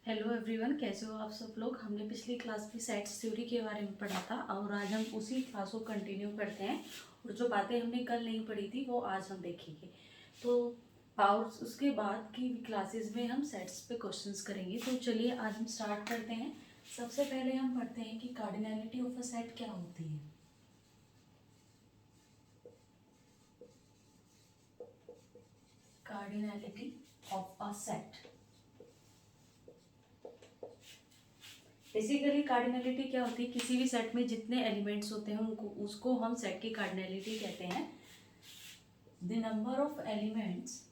Hello everyone, कैसे हो आप सब लोग। हमने पिछली क्लास में सेट्स थ्योरी के बारे में पढ़ा था और आज हम उसी क्लास को कंटिन्यू करते हैं और जो बातें हमने कल नहीं पढ़ी थी वो आज हम देखेंगे। तो पावर्स उसके बाद की क्लासेस में हम सेट्स पे क्वेश्चंस करेंगे। तो चलिए आज हम स्टार्ट करते हैं। सबसे पहले हम पढ़ते हैं कि कार्डिनैलिटी ऑफ अ सेट क्या होती है। Cardinality of a set, basically cardinality क्या होती है, किसी भी सेट में जितने एलिमेंट्स होते हैं उनको उसको हम सेट की कार्डिनैलिटी कहते हैं। The number of elements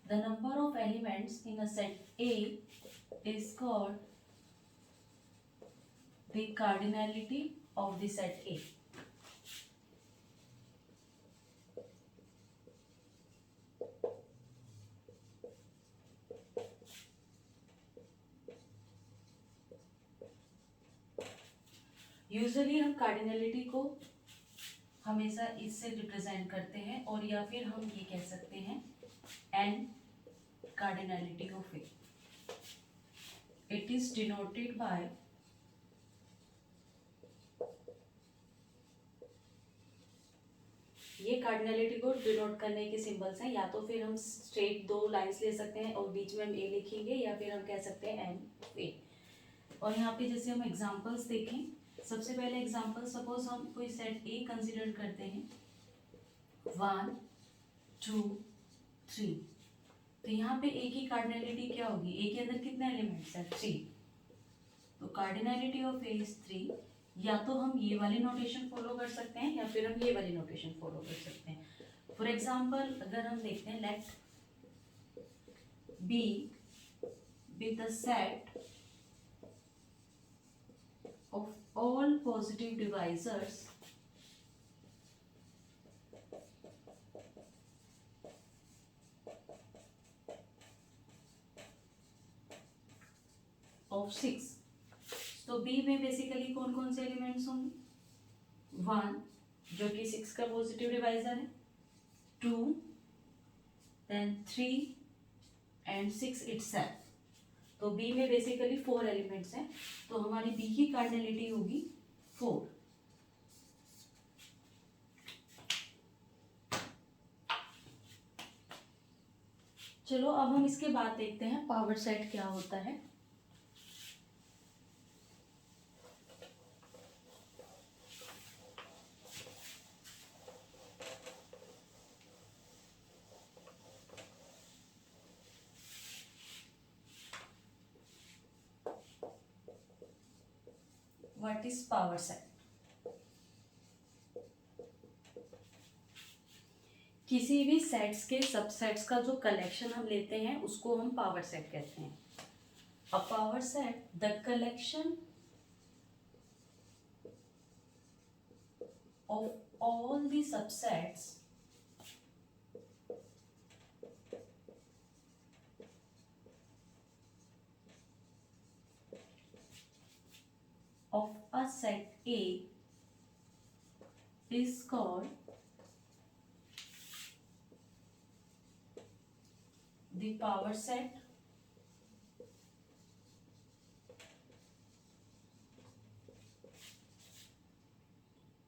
the number of elements in a set A is called the cardinality of the set A. Usually हम कार्डिनैलिटी को हमेशा इससे रिप्रेजेंट करते हैं और या फिर हम ये कह सकते हैं an cardinality of A. It is denoted by ये कार्डिनैलिटी को डिनोट करने के सिंबल्स हैं। या तो फिर हम स्ट्रेट दो लाइंस ले सकते हैं और बीच में हम ए लिखेंगे या फिर हम कह सकते हैं एन ए। और यहाँ पे जैसे हम एग्जांपल्स देखें, सबसे पहले एग्जांपल सपोज हम कोई सेट ए कंसीडर करते हैं 1 2 3। तो यहाँ पे ए की कार्डिनैलिटी क्या होगी, ए के अंदर कितने एलिमेंट्स हैं 3। तो कार्डिनैलिटी ऑफ ए इज 3। या तो हम ये वाली नोटेशन फॉलो कर सकते हैं या फिर हम ये वाली नोटेशन फॉलो कर सकते हैं। फॉर एग्जांपल अगर हम देखते हैं let B with the set of all positive divisors of 6। तो बी में बेसिकली कौन कौन से एलिमेंट्स होंगे, 1 जो कि 6 का पॉजिटिव डिवाइजर है, 2 देन 3 एंड 6 इटसेल्फ। तो बी में बेसिकली 4 एलिमेंट्स हैं। तो हमारी बी की कार्डिनैलिटी होगी 4। चलो अब हम इसके बाद देखते हैं पावर सेट क्या होता है। What is power set? किसी भी सेट्स के सबसेट्स का जो कलेक्शन हम लेते हैं उसको हम पावर सेट कहते हैं। A power set the collection of all the subsets of a set A is called the power set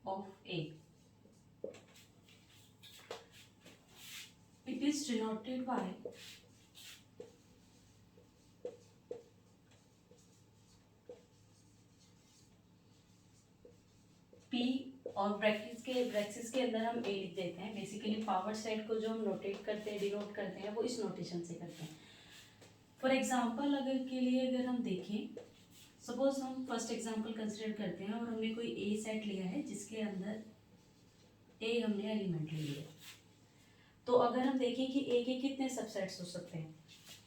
of A. It is denoted by P और ब्रैकेट्स के अंदर हम A लिख देते हैं। बेसिकली पावर सेट को जो हम नोटेट करते हैं, डिनोट करते हैं, वो इस नोटेशन से करते हैं। फॉर एग्जांपल अगर हम देखें, सपोज हम फर्स्ट एग्जांपल कंसिडर करते हैं और हमने कोई ए सेट लिया है जिसके अंदर ए हमने एलिमेंट ले लिया। तो अगर हम देखें कि ए के कितने सबसेट्स हो सकते हैं,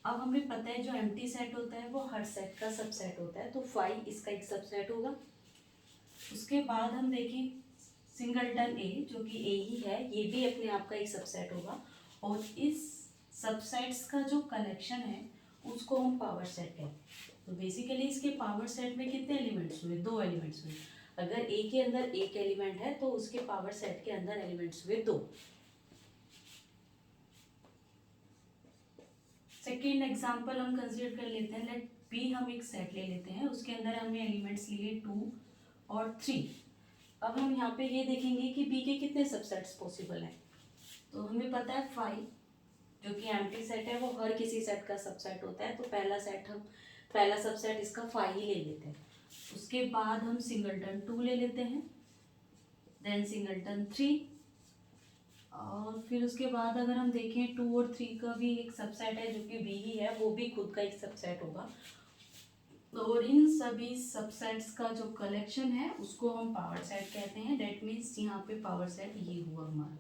अब हमें पता है जो एम्प्टी सेट होता है वो हर सेट का सबसेट होता है। तो 5 इसका एक सबसेट होगा। उसके बाद हम देखें सिंगलटन ए जो कि ए ही है, ये भी अपने आप का एक सबसेट होगा। और इस सबसेट्स का जो कलेक्शन है उसको हम पावर सेट कहते हैं। तो बेसिकली इसके पावर सेट में कितने एलिमेंट्स हुए? 2 एलिमेंट्स हुए। अगर ए के अंदर एक एलिमेंट है तो उसके पावर सेट के अंदर एलिमेंट्स हुए 2। सेकेंड एग्जाम्पल हम कंसिडर कर लेते हैं। लेट बी, हम एक सेट ले लेते हैं, उसके अंदर हमने एलिमेंट्स लिए 2 और 3। अब हम यहाँ पे ये देखेंगे कि बी के कितने सबसेट्स पॉसिबल हैं। तो हमें पता है 5, जो कि एम्प्टी सेट है, वो हर किसी सेट का सबसेट होता है। तो पहला सबसेट इसका 5 ही ले लेते हैं। उसके बाद हम सिंगलटन 2 ले लेते हैं, देन सिंगलटन 3, और फिर उसके बाद अगर हम देखें 2 और 3 का भी एक सबसेट है जो कि बी ही है, वो भी खुद का एक सबसेट होगा। और इन सभी सबसेट्स का जो कलेक्शन है उसको हम पावर सेट कहते हैं। डेट मीन्स यहाँ पे पावर सेट ये हुआ हमारा।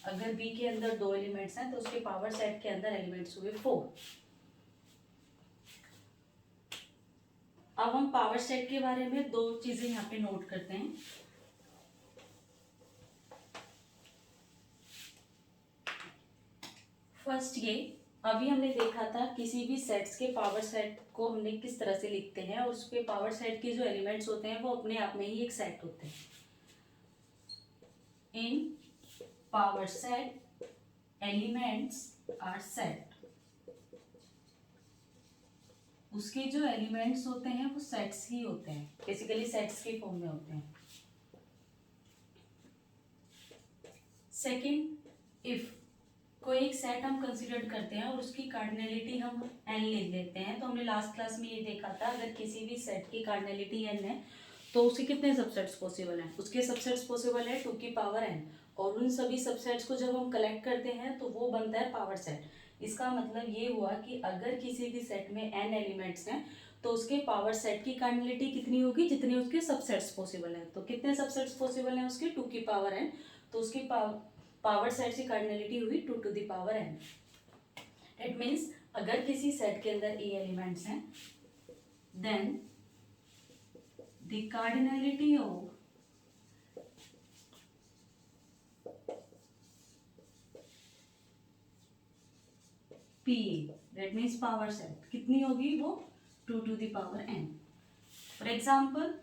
अगर बी के अंदर 2 एलिमेंट्स हैं तो उसके पावर सेट के अंदर एलिमेंट्स हुए 4। अब हम पावर सेट के बारे में 2 चीजें यहाँ पे नोट करते हैं। फर्स्ट, ये अभी हमने देखा था किसी भी सेट्स के पावर सेट को हमने किस तरह से लिखते हैं, और उसके पावर सेट के जो एलिमेंट्स होते हैं वो अपने आप में ही एक सेट होते हैं। इन power set elements are set. उसके जो एलिमेंट्स होते हैं वो सेट्स ही होते हैं, बेसिकली सेट्स के फॉर्म में होते हैं। सेकेंड, इफ कोई एक सेट हम कंसीडर करते हैं और उसकी कार्डिनलिटी हम n ले लेते हैं, तो हमने लास्ट क्लास में ये देखा था अगर किसी भी सेट की कार्डिनलिटी n है तो उसके कितने सबसेट्स पॉसिबल हैं? उसके सबसेट्स पॉसिबल है 2 की पावर n, और उन सभी सबसेट्स को जब हम कलेक्ट करते हैं तो वो बनता है पावर सेट। इसका मतलब ये हुआ कि अगर किसी भी सेट में n एलिमेंट्स हैं तो उसके पावर सेट की कार्डिनलिटी कितनी होगी? जितने उसके सबसेट्स पॉसिबल हैं। तो कितने सबसेट्स पॉसिबल हैं उसके? 2 की पावर n, तो उसकी पावर सेट की कार्डिनलिटी हुई 2 to the power n। It means अगर किसी सेट के अंदर ए एलिमेंट्स हैं, then the cardinality of P, that means power set कितनी होगी? वो 2 to the power n। For example,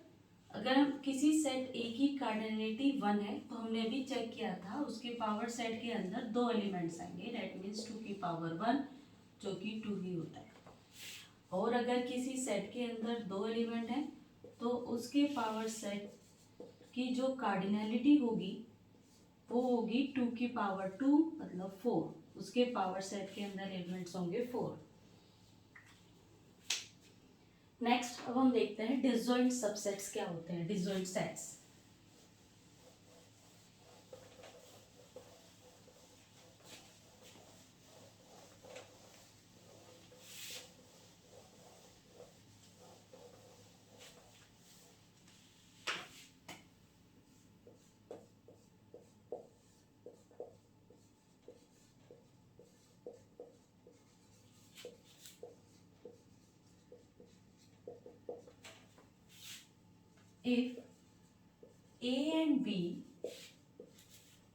अगर हम किसी सेट ए की कार्डिनलिटी 1 है तो हमने अभी चेक किया था उसके पावर सेट के अंदर 2 एलिमेंट्स आएंगे, दैट मीन्स 2 की पावर 1, जो कि 2 ही होता है। और अगर किसी सेट के अंदर 2 एलिमेंट हैं तो उसके पावर सेट की जो कार्डिनलिटी होगी वो होगी 2 की पावर 2, मतलब 4। उसके पावर सेट के अंदर एलिमेंट्स होंगे 4। नेक्स्ट, अब हम देखते हैं डिसजॉइंट सबसेट्स क्या होते हैं, disjoint sets. If A and B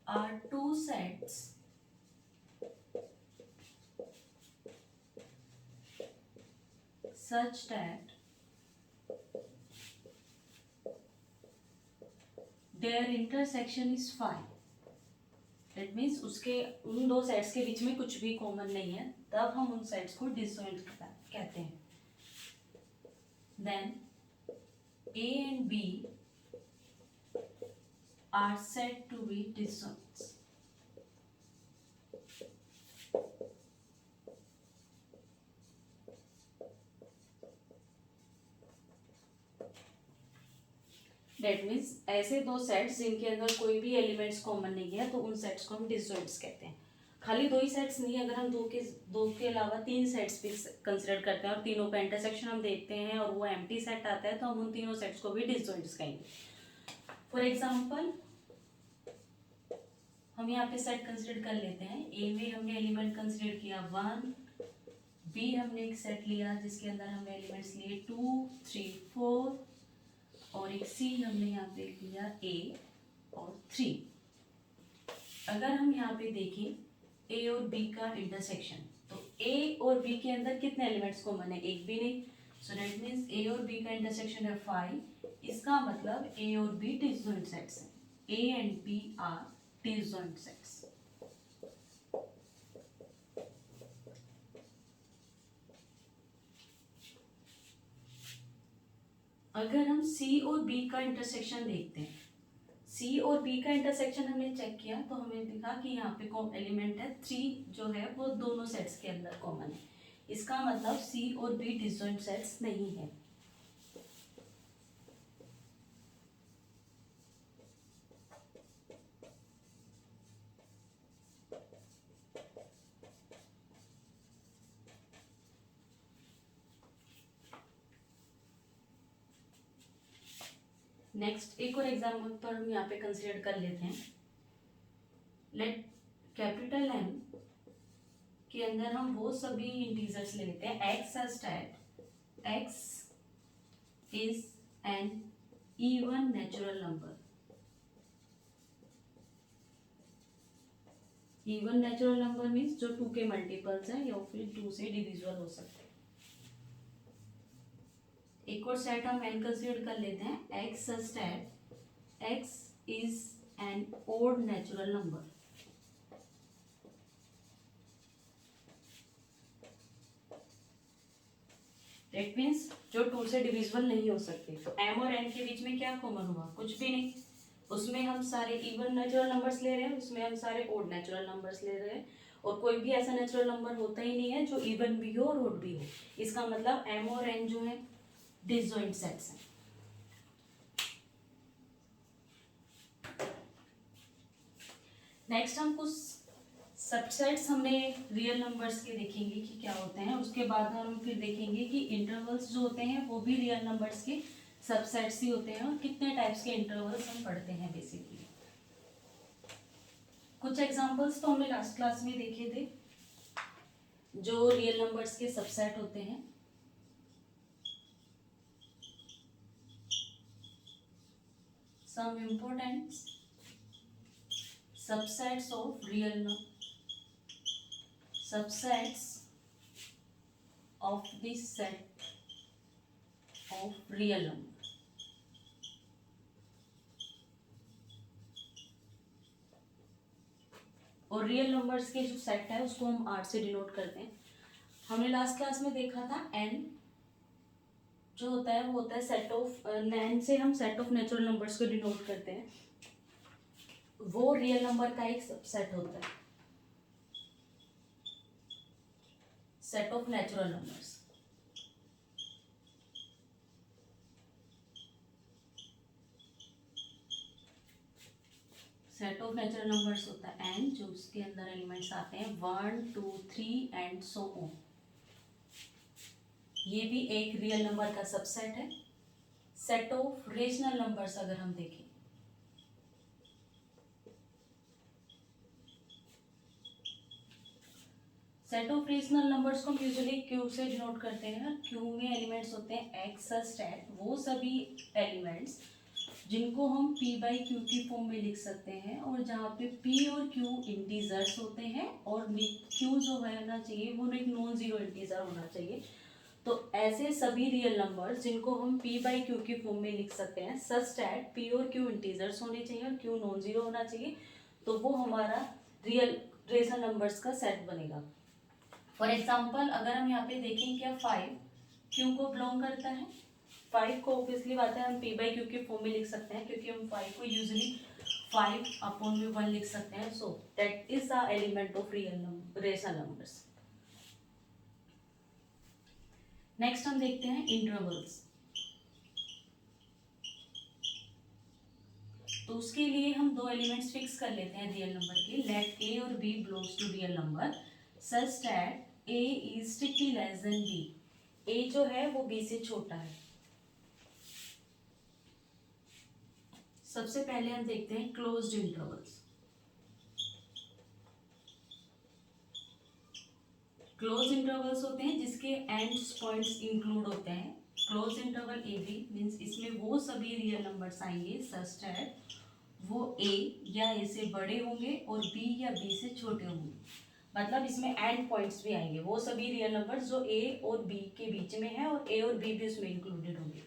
are 2 sets such that their intersection is 5, that means उसके उन 2 सेट्स के बीच में कुछ भी कॉमन नहीं है, तब हम उन सेट्स को डिसजॉइंट कहते हैं। Then A and B are said to be disjoints. That means ऐसे 2 सेट्स जिनके अंदर कोई भी एलिमेंट्स कॉमन नहीं है तो उन सेट्स को हम डिसजॉइंट्स कहते हैं। खाली 2 ही सेट्स नहीं, अगर हम दो के अलावा 3 सेट्स भी कंसिडर करते हैं और तीनों का इंटरसेक्शन हम देखते हैं और वो एम्प्टी सेट आता है तो हम उन तीनों सेट्स को भी डिसजॉइंट्स कहेंगे। फॉर एग्जाम्पल, हम यहाँ पे सेट कंसिडर कर लेते हैं। ए में हमने एलिमेंट कंसिडर किया 1, बी हमने एक सेट लिया जिसके अंदर हमने एलिमेंट्स लिए 2, 3, 4, और एक सी हमने यहाँ पे लिया ए और 3। अगर हम यहाँ पे देखें ए और बी का इंटरसेक्शन, तो ए और बी के अंदर कितने एलिमेंट्स कॉमन है? एक भी नहीं। सो दैट मीन्स ए और बी का इंटरसेक्शन है 5, इसका मतलब ए और बी डिसजॉइंट सेट्स हैं, A and B are disjoint sets. अगर हम सी और बी का इंटरसेक्शन देखते हैं, सी और बी का इंटरसेक्शन हमने चेक किया तो हमें दिखा कि यहाँ पे एलिमेंट है 3 जो है वो दोनों सेट्स के अंदर कॉमन है, इसका मतलब सी और बी डिसजॉइंट सेट्स नहीं है। नेक्स्ट एक और एग्जाम्पल पर हम यहाँ पे कंसिडर कर लेते हैं। लेट कैपिटल एम के अंदर हम वो सभी इंटीजर्स ले लेते हैं, X such that X is N even natural number. Even natural number means जो 2 के मल्टीपल्स हैं या फिर 2 से डिविजिबल हो सकते हैं। एक और सेट हम एन कंसीडर कर लेते हैं, X such that X is an odd natural number. That means जो 2 से डिविजिबल नहीं हो सकते। तो एम और एन के बीच में क्या कॉमन हुआ? कुछ भी नहीं। उसमें हम सारे इवन नेचुरल नंबर्स ले रहे हैं, उसमें हम सारे ओड नेचुरल नंबर्स ले रहे हैं, और कोई भी ऐसा नेचुरल नंबर होता ही नहीं है जो इवन भी हो और ओड भी हो। इसका मतलब एम और एन जो है डिसजॉइंट सेट्स हैं। नेक्स्ट हम कुछ सबसेट्स हमने रियल नंबर्स के देखेंगे कि क्या होते हैं, उसके बाद हम फिर देखेंगे कि इंटरवल्स जो होते हैं वो भी रियल नंबर्स के सबसेट्स ही होते हैं, और कितने टाइप्स के इंटरवल्स हम पढ़ते हैं बेसिकली। कुछ एग्जांपल्स तो हमने लास्ट क्लास में देखे थे जो रियल नंबर्स के सबसेट होते हैं। Some important subsets of subsets of this set of real number। और रियल नंबर्स के जो सेट है उसको हम आर से डिनोट करते हैं। हमने लास्ट क्लास में देखा था एन जो होता है वो होता है सेट ऑफ, एन से हम सेट ऑफ नेचुरल नंबर्स को डिनोट करते हैं, वो रियल नंबर का एक सबसेट होता है, set of natural numbers. Set of natural numbers होता है एन, जो उसके अंदर एलिमेंट्स आते हैं 1 2 3 एंड सो ऑन। ये भी एक रियल नंबर का सबसेट है। सेट ऑफ रेशनल नंबर्स अगर हम देखें, सेट ऑफ रेशनल नंबर्स को हम यूजुअली क्यू से डिनोट करते हैं। क्यू में एलिमेंट्स होते हैं एक्स सच दैट वो सभी एलिमेंट्स जिनको हम p बाई क्यू की फॉर्म में लिख सकते हैं, और जहाँ पे p और q इंटीजर्स होते हैं और q जो होना चाहिए वो एक नॉन जीरो इंटीजर होना चाहिए। तो ऐसे सभी रियल नंबर्स जिनको हम p बाई क्यू की फॉर्म में लिख सकते हैं सच दैट p और q इंटीजर्स होने चाहिए और q नॉन जीरो होना चाहिए, तो वो हमारा रियल रेशनल नंबर्स का सेट बनेगा। फॉर एग्जाम्पल अगर हम यहाँ पे देखें क्या 5 क्यू को बिलोंग करता है, 5 को ऑब्वियसली बात है हम p बाई क्यू के फॉर्म में लिख सकते हैं, क्योंकि हम 5 को यूजुअली 5 अपॉन में 1 लिख सकते हैं। So that is the element of real number rational numbers. Next हम देखते हैं इंटरवल्स। तो उसके लिए हम दो एलिमेंट्स फिक्स कर लेते हैं रियल नंबर के, लेट a और b belongs to real number such that a is strictly less than b। a जो है वो b से छोटा है। सबसे पहले हम देखते हैं क्लोज्ड इंटरवल्स। क्लोज इंटरवल्स होते हैं जिसके एंड्स पॉइंट्स इंक्लूड होते हैं। Close interval A B means इसमें वो सभी रियल नंबर्स आएंगे सच दैट वो a या a से बड़े होंगे और b या b से छोटे होंगे। मतलब इसमें एंड पॉइंट्स भी आएंगे, वो सभी रियल नंबर जो ए और बी के बीच में है और ए और बी भी उसमें इंक्लूडेड होंगे।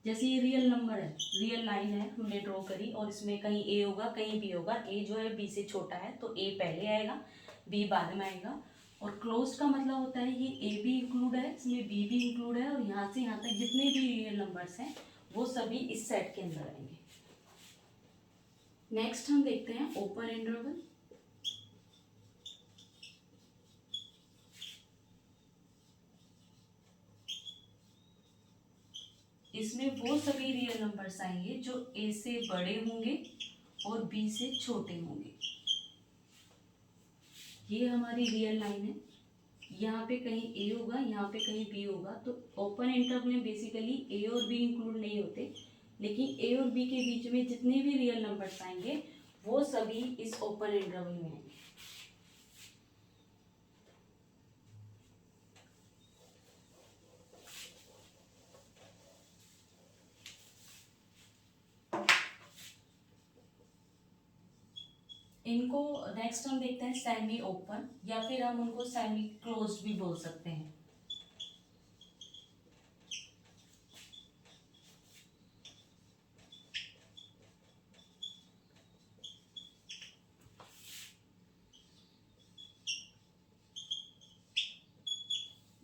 जैसे ये रियल नंबर है, रियल लाइन है हमने ड्रॉ करी और इसमें कहीं ए होगा कहीं बी होगा, ए जो है बी से छोटा है तो ए पहले आएगा बी बाद में आएगा। और क्लोज्ड का मतलब होता है ये ए भी इंक्लूड है इसमें बी भी इंक्लूड है और यहाँ से यहाँ तक जितने भी रियल नंबर्स हैं वो सभी इस सेट के अंदर आएंगे। नेक्स्ट हम देखते हैं ओपन इंटरवल। इसमें वो सभी रियल नंबर्स आएंगे जो ए से बड़े होंगे और बी से छोटे होंगे। ये हमारी रियल लाइन है, यहाँ पे कहीं ए होगा यहाँ पे कहीं बी होगा। तो ओपन इंटरवल में बेसिकली ए और बी इंक्लूड नहीं होते, लेकिन ए और बी के बीच में जितने भी रियल नंबर्स आएंगे वो सभी इस ओपन इंटरवल में आएंगे। इनको नेक्स्ट हम देखते हैं सेमी ओपन, या फिर हम उनको सेमी क्लोज्ड भी बोल सकते हैं।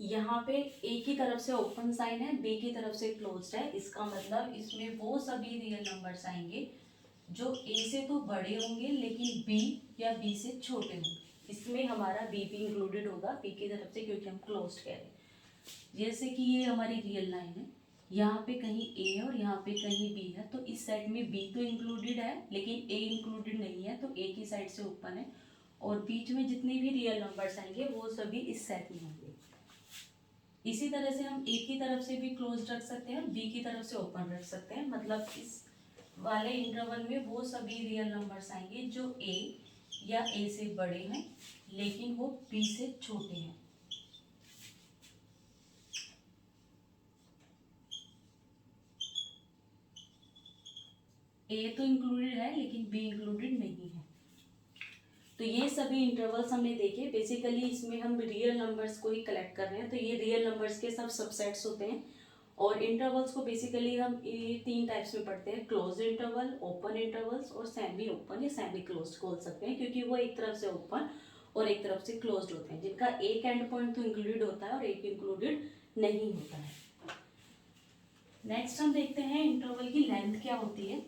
यहाँ पे ए की तरफ से ओपन साइन है, बी की तरफ से क्लोज्ड है, इसका मतलब इसमें वो सभी रियल नंबर्स आएंगे जो ए से तो बड़े होंगे लेकिन बी या बी से छोटे होंगे। इसमें हमारा बी भी इंक्लूडेड होगा बी की तरफ से, क्योंकि हम क्लोज्ड कह रहे हैं। जैसे कि ये हमारी रियल लाइन है, यहाँ पे कहीं ए है और यहाँ पे कहीं बी है, तो इस सेट में बी तो इंक्लूडेड है लेकिन ए इंक्लूडेड नहीं है, तो ए की साइड से ओपन है और बीच में जितने भी रियल नंबर्स आएंगे वो सभी इस सेट में होंगे। इसी तरह से हम ए की तरफ से भी क्लोज रख सकते हैं, बी की तरफ से ओपन रख सकते हैं। मतलब इस वाले इंटरवल में वो सभी रियल नंबर्स आएंगे जो ए या ए से बड़े हैं लेकिन वो बी से छोटे हैं। ए तो इंक्लूडेड है लेकिन बी इंक्लूडेड नहीं है। तो ये सभी इंटरवल्स हमने देखे। बेसिकली इसमें हम रियल नंबर्स को ही कलेक्ट कर रहे हैं, तो ये रियल नंबर्स के सब सबसेट्स होते हैं। और इंटरवल्स को बेसिकली हम ये 3 टाइप्स में पढ़ते हैं, क्लोज इंटरवल, ओपन इंटरवल्स और सेमी ओपन या सेमी क्लोज्ड बोल सकते हैं, क्योंकि वो एक तरफ से ओपन और एक तरफ से क्लोज्ड होते हैं, जिनका एक एंड पॉइंट तो इंक्लूडेड होता है और एक इंक्लूडेड नहीं होता है। नेक्स्ट हम देखते हैं इंटरवल की लेंथ क्या होती है।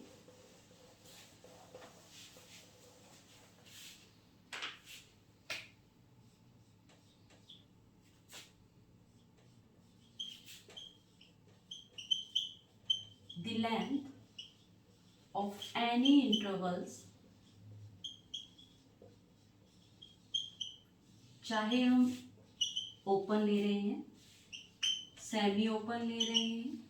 The length of any intervals, चाहे हम ओपन ले रहे हैं, सेमी ओपन ले रहे हैं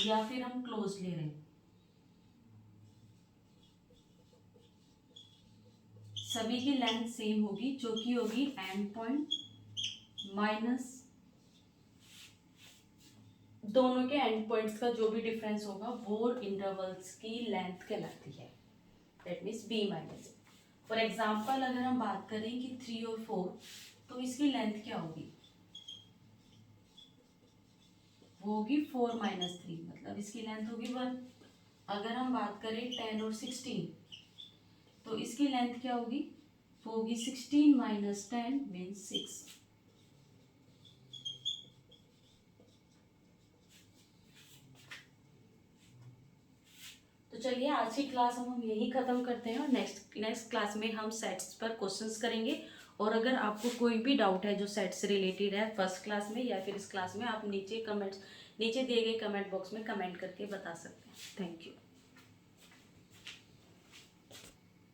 या फिर हम क्लोज ले रहे हैं, सभी की लेंथ सेम होगी, जो कि होगी एंड पॉइंट माइनस दोनों के एंड पॉइंट्स का जो भी डिफरेंस होगा वो इंटरवल्स की लेंथ कहलाती है। That means B minus. For example अगर हम बात करें कि 3 और 4, तो इसकी लेंथ क्या होगी, वो होगी 4 माइनस 3, मतलब इसकी लेंथ होगी 1। अगर हम बात करें 10 और 16, तो इसकी लेंथ क्या होगी, वो होगी 16 माइनस 10 मीन्स 6। तो चलिए आज की क्लास हम यही ख़त्म करते हैं और नेक्स्ट क्लास में हम सेट्स पर क्वेश्चंस करेंगे। और अगर आपको कोई भी डाउट है जो सेट से रिलेटेड है फर्स्ट क्लास में या फिर इस क्लास में, आप नीचे दिए गए कमेंट बॉक्स में कमेंट करके बता सकते हैं। Thank you.